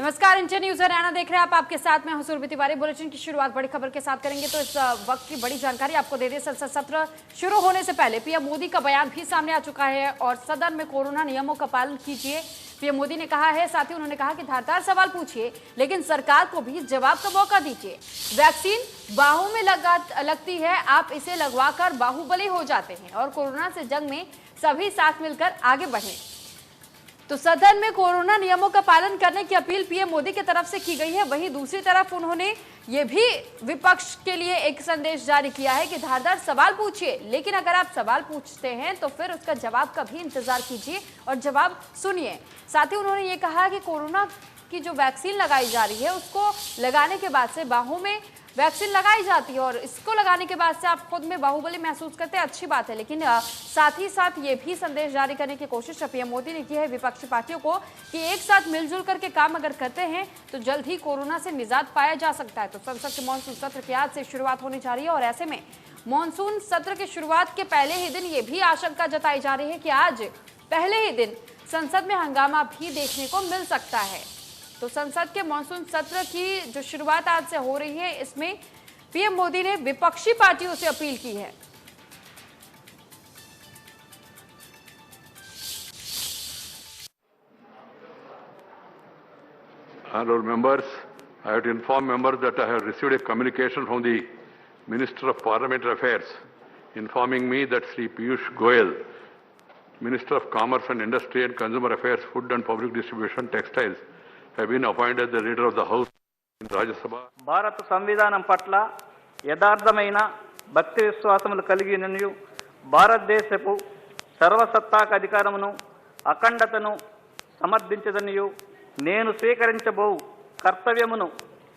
नमस्कार, India news Haryana देख रहे हैं आप। आपके साथ में हसूर तिवारी। बुलेटिन की शुरुआत बड़ी खबर के साथ करेंगे तो इस वक्त की बड़ी जानकारी आपको दे दें। संसद सत्र शुरू होने से पहले पीएम मोदी का बयान भी सामने आ चुका है और सदन में कोरोना नियमों का पालन कीजिए, पीएम मोदी ने कहा है। साथ ही उन्होंने कहा कि धारदार सवाल पूछिए लेकिन सरकार को भी जवाब का मौका दीजिए। वैक्सीन बाहों में लगती है, आप इसे लगवाकर बाहुबली हो जाते हैं और कोरोना से जंग में सभी साथ मिलकर आगे बढ़े। तो सदन में कोरोना नियमों का पालन करने की अपील पीएम मोदी की तरफ से की गई है। वहीं दूसरी तरफ उन्होंने ये भी विपक्ष के लिए एक संदेश जारी किया है कि धारदार सवाल पूछिए, लेकिन अगर आप सवाल पूछते हैं तो फिर उसका जवाब का भी इंतजार कीजिए और जवाब सुनिए। साथ ही उन्होंने ये कहा कि कोरोना की जो वैक्सीन लगाई जा रही है उसको लगाने के बाद से बाहों में वैक्सीन लगाई जाती है और इसको लगाने के बाद से आप खुद में बाहुबली महसूस करते हैं, अच्छी बात है। लेकिन साथ ही साथ ये भी संदेश जारी करने की कोशिश पीएम मोदी ने की है विपक्षी पार्टियों को कि एक साथ मिलजुल करके काम अगर करते हैं तो जल्द ही कोरोना से निजात पाया जा सकता है। तो संसद के मानसून सत्र की आज से शुरुआत होने जा रही है और ऐसे में मानसून सत्र की शुरुआत के पहले ही दिन ये भी आशंका जताई जा रही है कि आज पहले ही दिन संसद में हंगामा भी देखने को मिल सकता है। तो संसद के मानसून सत्र की जो शुरुआत आज से हो रही है, इसमें पीएम मोदी ने विपक्षी पार्टियों से अपील की है। Honourable members, I have to inform members that I have received a communication from the Minister of Parliamentary Affairs informing me that Sri Piyush Goyal, Minister of Commerce and Industry and Consumer Affairs, Food and Public Distribution, Textiles, have been appointed the Leader of the House in Rajya Sabha. భారత సంవిధానం పట్ల యథార్థమైన భక్తి విశ్వాసములు కలిగిననియు భారతదేశపు సర్వసత్తాక అధికారమును అఖండతను సమర్థించదనియు నేను స్వీకరించబో కర్తవ్యమును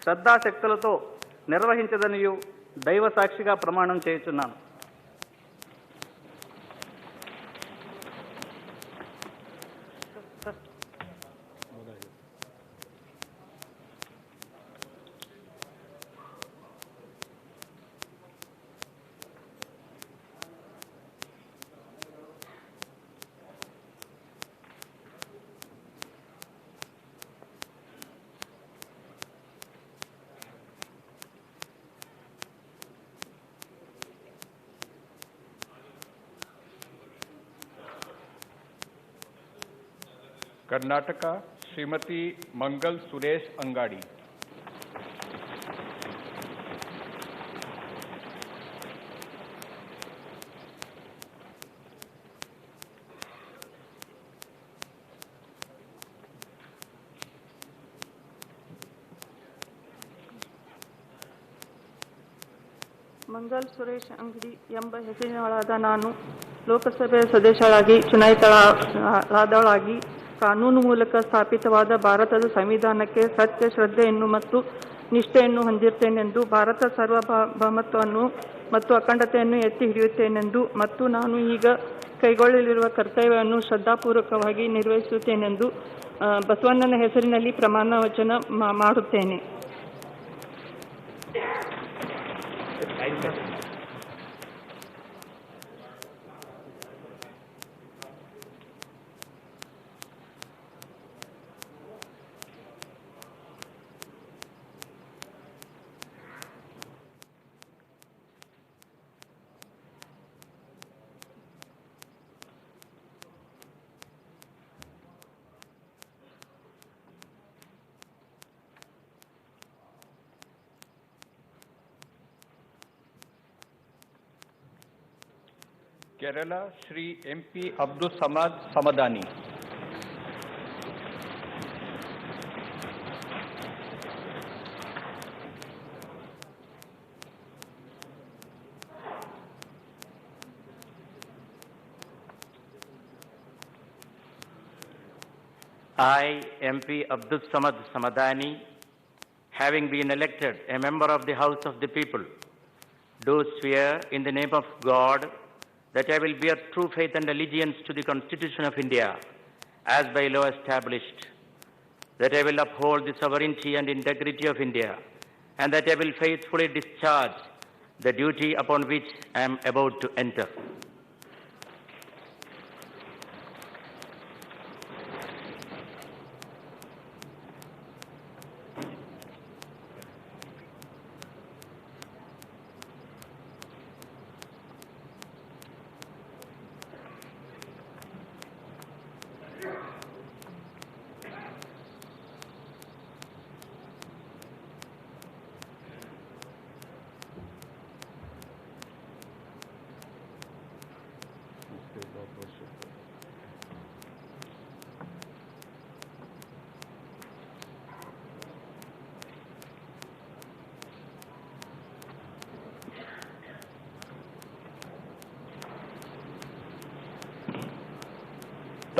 శ్రద్ధాశక్తులతో నిర్వహించదనియు దైవ సాక్షిగా ప్రమాణం చేయుచున్నాను। कर्नाटका श्रीमती मंगल सुरेश अंगाड़ी। ಮಂಗಲ್ ಸುರೇಶ್ ಅಂಗಡಿ ಎಂಬ ಹೆಸರಿನೊಳಗಾದ ನಾನು ಲೋಕಸಭೆ ಸದಸ್ಯರಾಗಿ ಚುನಾಯಿತಳಾದವಳಾಗಿ ಕಾನೂನು ಮೂಲಕ ಸ್ಥಾಪಿತವಾದ ಭಾರತದ ಸಂವಿಧಾನಕ್ಕೆ ಸತ್ಯ ಶ್ರದ್ಧೆಯನ್ನು ಮತ್ತು ನಿಷ್ಠೆಯನ್ನು ಹೊಂದಿರುತ್ತೇನೆಂದು, ಭಾರತ ಸಾರ್ವಭೌಮತ್ವವನ್ನು ಮತ್ತು ಅಖಂಡತೆಯನ್ನು ಎತ್ತಿ ಹಿಡಿಯುತ್ತೇನೆಂದು ಮತ್ತು ನಾನು ಈಗ ಕೈಗೊಳ್ಳಲಿರುವ ಕರ್ತವ್ಯವನ್ನು ಶ್ರದ್ಧಾಪೂರ್ವಕವಾಗಿ ನಿರ್ವಹಿಸುತ್ತೇನೆಂದು ಬಸವಣ್ಣನ ಹೆಸರಿನಲ್ಲಿ ಪ್ರಮಾಣ ವಚನ ಮಾಡುತ್ತೇನೆ। Kerala Shri MP Abdul Samad Samdani. I, MP Abdul Samad Samadani, having been elected a member of the House of the People, do swear in the name of God that I will bear true faith and allegiance to the Constitution of India as by law established, that I will uphold the sovereignty and integrity of India, and that I will faithfully discharge the duty upon which I am about to enter.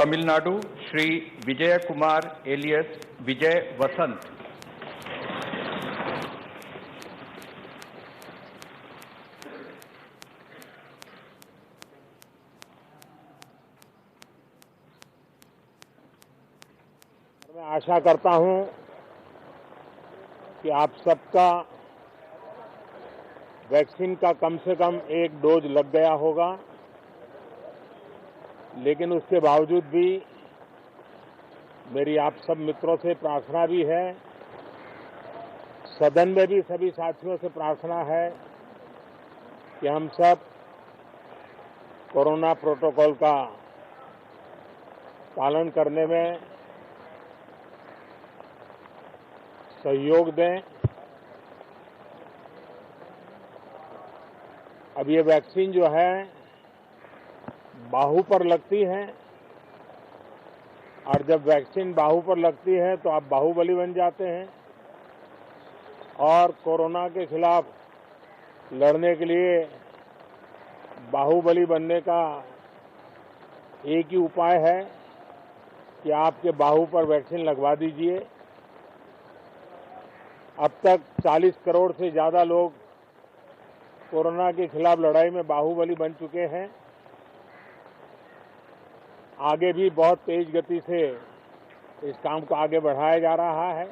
Tamil Nadu Shri Vijay Kumar alias Vijay Vasant. मैं आशा करता हूं कि आप सबका vaccine का कम से कम एक डोज लग गया होगा, लेकिन उसके बावजूद भी मेरी आप सब मित्रों से प्रार्थना भी है, सदन में भी सभी साथियों से प्रार्थना है कि हम सब कोरोना प्रोटोकॉल का पालन करने में सहयोग दें। अब ये वैक्सीन जो है बाहू पर लगती है, और जब वैक्सीन बाहू पर लगती है तो आप बाहुबली बन जाते हैं, और कोरोना के खिलाफ लड़ने के लिए बाहुबली बनने का एक ही उपाय है कि आपके बाहू पर वैक्सीन लगवा दीजिए। अब तक 40 करोड़ से ज्यादा लोग कोरोना के खिलाफ लड़ाई में बाहुबली बन चुके हैं। आगे भी बहुत तेज गति से इस काम को आगे बढ़ाया जा रहा है।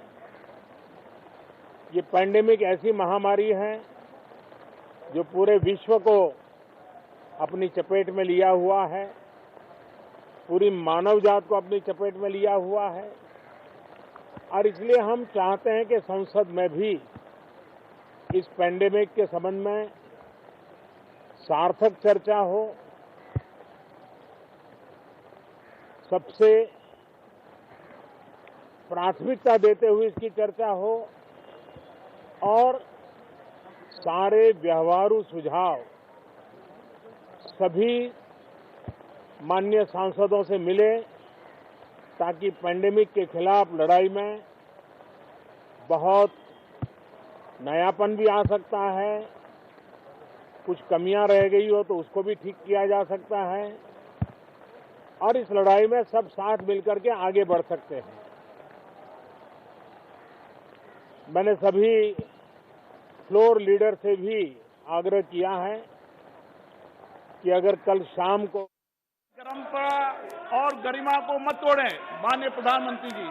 ये पैंडेमिक ऐसी महामारी है जो पूरे विश्व को अपनी चपेट में लिया हुआ है, पूरी मानव जात को अपनी चपेट में लिया हुआ है, और इसलिए हम चाहते हैं कि संसद में भी इस पैंडेमिक के संबंध में सार्थक चर्चा हो। सबसे प्राथमिकता देते हुए इसकी चर्चा हो, और सारे व्यवहारू सुझाव सभी माननीय सांसदों से मिले, ताकि पैंडेमिक के खिलाफ लड़ाई में बहुत नयापन भी आ सकता है, कुछ कमियां रह गई हो तो उसको भी ठीक किया जा सकता है, और इस लड़ाई में सब साथ मिलकर के आगे बढ़ सकते हैं। मैंने सभी फ्लोर लीडर से भी आग्रह किया है कि अगर कल शाम को परंपरा और गरिमा को मत तोड़ें। माननीय प्रधानमंत्री जी,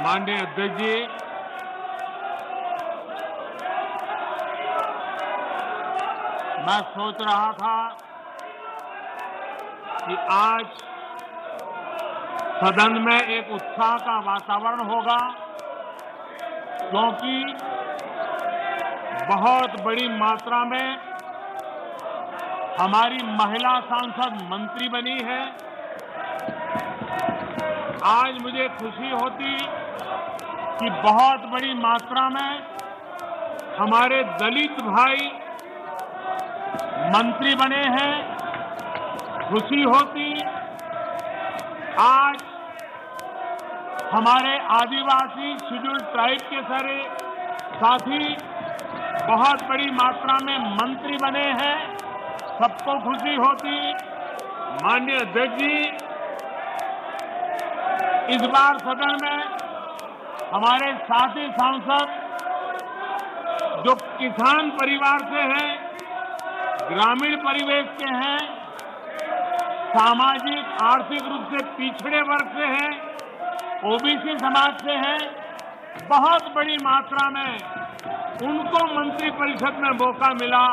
माननीय अध्यक्ष जी, मैं सोच रहा था कि आज सदन में एक उत्साह का वातावरण होगा, क्योंकि बहुत बड़ी मात्रा में हमारी महिला सांसद मंत्री बनी है। आज मुझे खुशी होती कि बहुत बड़ी मात्रा में हमारे दलित भाई मंत्री बने हैं। खुशी होती आज हमारे आदिवासी शेड्यूल्ड ट्राइब के सारे साथी बहुत बड़ी मात्रा में मंत्री बने हैं, सबको खुशी होती। माननीय अध्यक्ष जी, इस बार सदन में हमारे साथी सांसद जो किसान परिवार से हैं, ग्रामीण परिवेश के हैं, सामाजिक आर्थिक रूप से पिछड़े वर्ग से हैं, ओबीसी समाज से हैं, बहुत बड़ी मात्रा में उनको मंत्रिपरिषद में मौका मिला।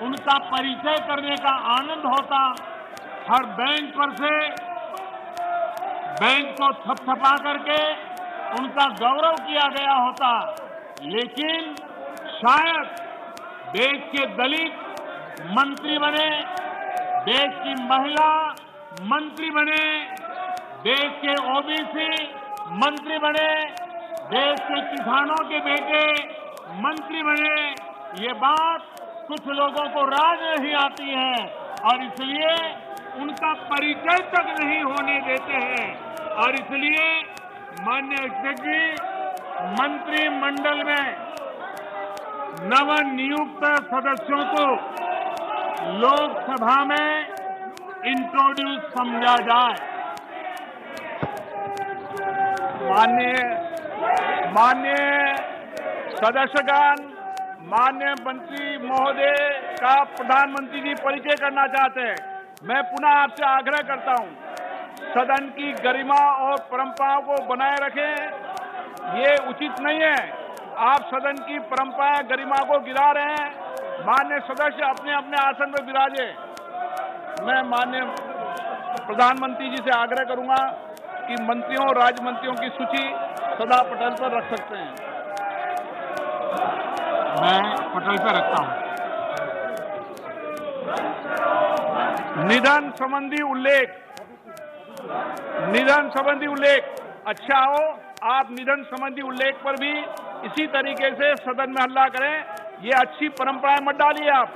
उनका परिचय करने का आनंद होता। हर बेंच पर से बेंच को थपथपा करके उनका गौरव किया गया होता, लेकिन शायद देश के दलित मंत्री बने, देश की महिला मंत्री बने, देश के ओबीसी मंत्री बने, देश के किसानों के बेटे मंत्री बने, ये बात कुछ लोगों को राज नहीं आती है और इसलिए उनका परिचय तक नहीं होने देते हैं। और इसलिए माननीय अध्यक्ष जी, मंत्रिमंडल में नवनियुक्त सदस्यों को लोकसभा में इंट्रोड्यूस समझा जाए। माननीय सदस्यगण, माननीय मंत्री महोदय का प्रधानमंत्री जी परिचय करना चाहते हैं। मैं पुनः आपसे आग्रह करता हूं, सदन की गरिमा और परंपराओं को बनाए रखें। ये उचित नहीं है, आप सदन की परंपरा गरिमा को गिरा रहे हैं। माननीय सदस्य अपने अपने आसन पर विराजे। मैं माननीय प्रधानमंत्री जी से आग्रह करूंगा कि मंत्रियों और राज्य मंत्रियों की सूची सदा पटल पर रख सकते हैं। मैं पटल पर रखता हूं। निधन संबंधी उल्लेख अच्छा हो, आप निधन संबंधी उल्लेख पर भी इसी तरीके से सदन में हल्ला करें। ये अच्छी परंपराएं मत डालिए आप।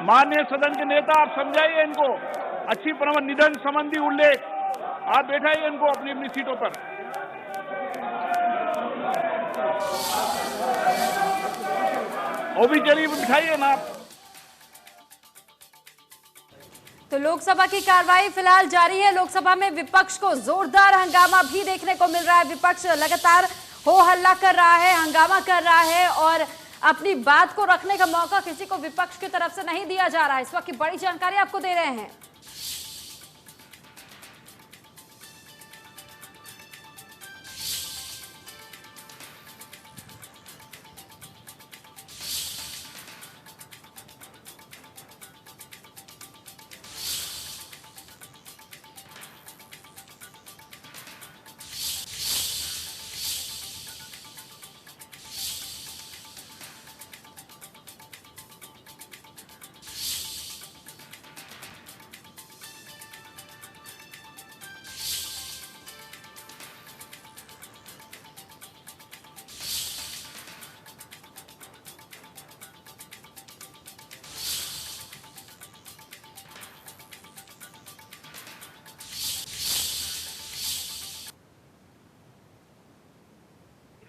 माननीय सदन के नेता, आप समझाइए इनको अच्छी परंपरा। निधन संबंधी उल्लेख आप बैठाइए इनको अपनी अपनी सीटों पर। ओबीचरी बिठाइए ना आप। तो लोकसभा की कार्रवाई फिलहाल जारी है। लोकसभा में विपक्ष को जोरदार हंगामा भी देखने को मिल रहा है। विपक्ष लगातार हो हल्ला कर रहा है, हंगामा कर रहा है और अपनी बात को रखने का मौका किसी को विपक्ष की तरफ से नहीं दिया जा रहा है। इस वक्त की बड़ी जानकारी आपको दे रहे हैं।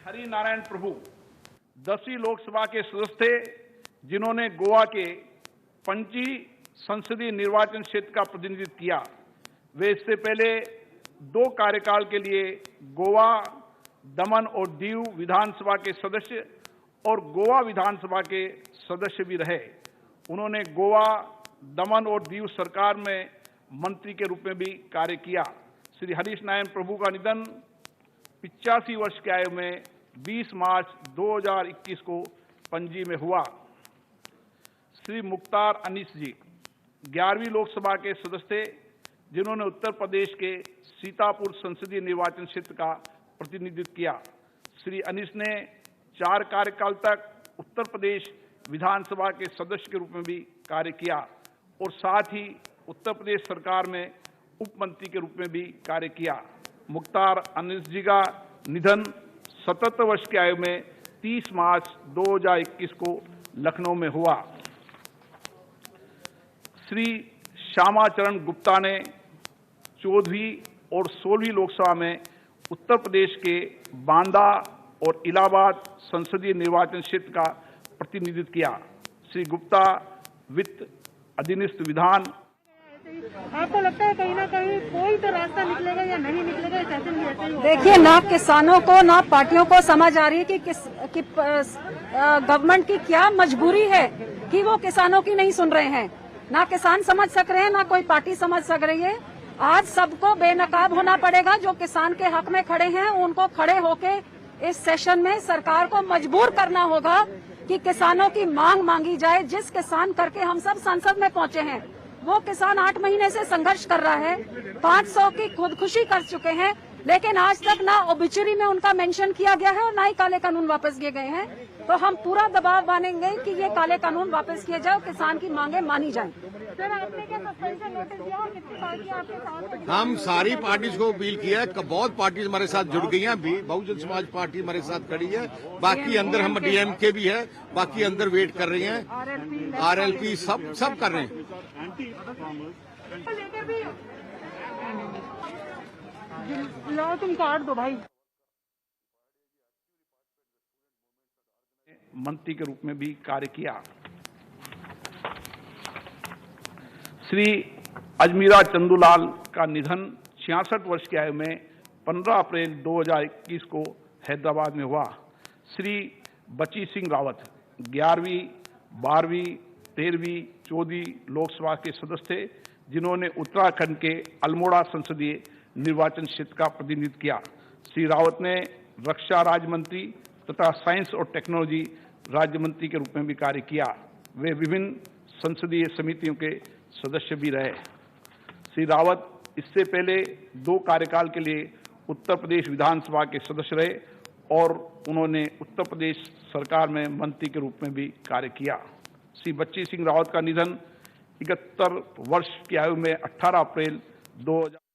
हरि नारायण प्रभु 10वीं लोकसभा के सदस्य थे, जिन्होंने गोवा के पणजी संसदीय निर्वाचन क्षेत्र का प्रतिनिधित्व किया। वे इससे पहले 2 कार्यकाल के लिए गोवा, दमन और दीव विधानसभा के सदस्य और गोवा विधानसभा के सदस्य भी रहे। उन्होंने गोवा, दमन और दीव सरकार में मंत्री के रूप में भी कार्य किया। श्री हरीश नारायण प्रभु का निधन 85 वर्ष की आयु में 20 मार्च 2021 को पणजी में हुआ। श्री मुख्तार अनीस जी 11वीं लोकसभा के सदस्य थे, जिन्होंने उत्तर प्रदेश के सीतापुर संसदीय निर्वाचन क्षेत्र का प्रतिनिधित्व किया। श्री अनीस ने 4 कार्यकाल तक उत्तर प्रदेश विधानसभा के सदस्य के रूप में भी कार्य किया और साथ ही उत्तर प्रदेश सरकार में उप मंत्री के रूप में भी कार्य किया। मुख्तार अनीस जी का निधन 77 वर्ष की आयु में 30 मार्च 2021 को लखनऊ में हुआ। श्री श्यामाचरण गुप्ता ने 14वीं और 16वीं लोकसभा में उत्तर प्रदेश के बांदा और इलाहाबाद संसदीय निर्वाचन क्षेत्र का प्रतिनिधित्व किया। श्री गुप्ता वित्त, अधीनस्थ विधान। आपको लगता है कहीं ना कहीं कोई तो रास्ता निकलेगा या नहीं निकलेगा इस सेशन में? ऐसे ही देखिए, ना किसानों को ना पार्टियों को समझ आ रही है कि गवर्नमेंट की क्या मजबूरी है कि वो किसानों की नहीं सुन रहे हैं। ना किसान समझ सक रहे हैं, ना कोई पार्टी समझ सक रही है। आज सबको बेनकाब होना पड़ेगा। जो किसान के हक में खड़े हैं, उनको खड़े होके इस सेशन में सरकार को मजबूर करना होगा कि किसानों की मांग मांगी जाए। जिस किसान करके हम सब संसद में पहुंचे हैं, वो किसान 8 महीने से संघर्ष कर रहा है, 500 की खुदकुशी कर चुके हैं, लेकिन आज तक ना ओबिचुरी में उनका मेंशन किया गया है और ना ही काले कानून वापस किए गए हैं। तो हम पूरा दबाव मानेंगे कि ये काले कानून वापस किए जाए, किसान की मांगे मानी जाए। सर आपने क्या सस्पेंशन नोटिस दिया और कितनी पार्टी आपके साथ? हम सारी पार्टीज को अपील किया है, बहुत पार्टीज हमारे साथ जुड़ गई हैं, बहुजन समाज पार्टी हमारे साथ खड़ी है, बाकी अंदर हम डीएमके भी है, बाकी अंदर वेट कर रही हैं, आरएलपी सब कर रहे हैं। लेकर भी लो, तुम काट दो भाई। मंत्री के रूप में भी कार्य किया। श्री अजमीरा चंदूलाल का निधन 66 वर्ष की आयु में 15 अप्रैल 2021 को हैदराबाद में हुआ। श्री बची सिंह रावत 11वीं, 12वीं, 13वीं, 14वीं लोकसभा के सदस्य थे, जिन्होंने उत्तराखंड के अल्मोड़ा संसदीय निर्वाचन क्षेत्र का प्रतिनिधित्व किया। श्री रावत ने रक्षा राज्य मंत्री तथा साइंस और टेक्नोलॉजी राज्य मंत्री के रूप में भी कार्य किया। वे विभिन्न संसदीय समितियों के सदस्य भी रहे। श्री रावत इससे पहले 2 कार्यकाल के लिए उत्तर प्रदेश विधानसभा के सदस्य रहे और उन्होंने उत्तर प्रदेश सरकार में मंत्री के रूप में भी कार्य किया। श्री बच्ची सिंह रावत का निधन 71 वर्ष की आयु में 18 अप्रैल 2000